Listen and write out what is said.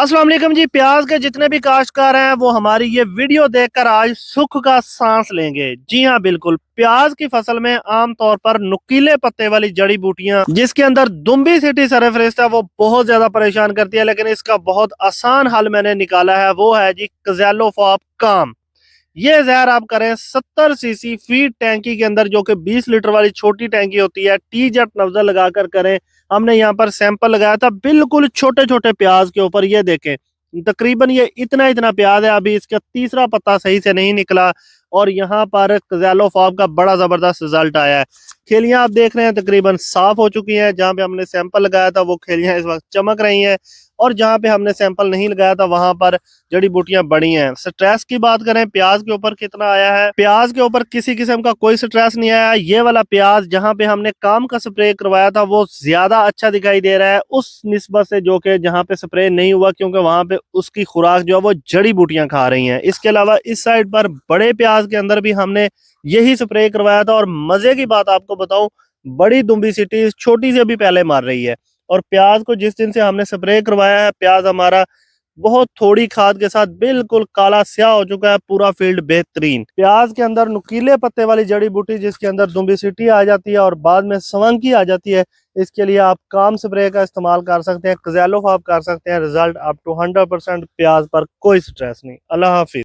अस्सलाम वालेकुम जी। प्याज के जितने भी काश्तकार हैं वो हमारी ये वीडियो देखकर आज सुख का सांस लेंगे। जी हाँ, बिल्कुल। प्याज की फसल में आमतौर पर नुकीले पत्ते वाली जड़ी बूटियां जिसके अंदर दुम्बी सिटी सरफरेस्ट है वो बहुत ज्यादा परेशान करती है, लेकिन इसका बहुत आसान हल मैंने निकाला है। वो है जी क्ज़ैलोफ़ॉप काम। ये जहर आप करें 70 सीसी फीड टैंकी के अंदर, जो कि 20 लीटर वाली छोटी टैंकी होती है। टी जेट नफ्जल लगाकर करें। हमने यहाँ पर सैंपल लगाया था बिल्कुल छोटे छोटे प्याज के ऊपर। ये देखें, तकरीबन ये इतना इतना प्याज है। अभी इसका तीसरा पत्ता सही से नहीं निकला और यहाँ पर क्ज़ैलोफ़ॉप का बड़ा जबरदस्त रिजल्ट आया है। खेलियां आप देख रहे हैं तकरीबन साफ हो चुकी हैं। जहाँ पे हमने सैंपल लगाया था वो खेलियां इस वक्त चमक रही हैं, और जहाँ पे हमने सैंपल नहीं लगाया था वहां पर जड़ी बूटियां बड़ी हैं। स्ट्रेस की बात करें प्याज के ऊपर कितना आया है, प्याज के ऊपर किसी किस्म का कोई स्ट्रेस नहीं आया। ये वाला प्याज जहाँ पे हमने काम का स्प्रे करवाया था वो ज्यादा अच्छा दिखाई दे रहा है उस निस्बत से जो कि जहाँ पे स्प्रे नहीं हुआ, क्योंकि वहां पे उसकी खुराक जो है वो जड़ी बूटियां खा रही हैं। इसके अलावा इस साइड पर बड़े प्याज के अंदर भी हमने यही स्प्रे करवाया था, और मजे की बात आपको बताऊं, बड़ी दुम्बी सिटी छोटी सी अभी पहले मार रही है। और प्याज को जिस दिन से हमने स्प्रे करवाया है, प्याज हमारा बहुत थोड़ी खाद के साथ बिल्कुल काला स्याह हो चुका है। पूरा फील्ड बेहतरीन। प्याज के अंदर नुकीले पत्ते वाली जड़ी बूटी जिसके अंदर दुम्बिसिटी आ जाती है और बाद में सवंकी आ जाती है, इसके लिए आप काम स्प्रे का इस्तेमाल कर सकते हैं, क्ज़ैलोफ़ॉप कर सकते हैं। Result up to 100%। प्याज पर कोई स्ट्रेस नहीं। अल्लाह हाफिज।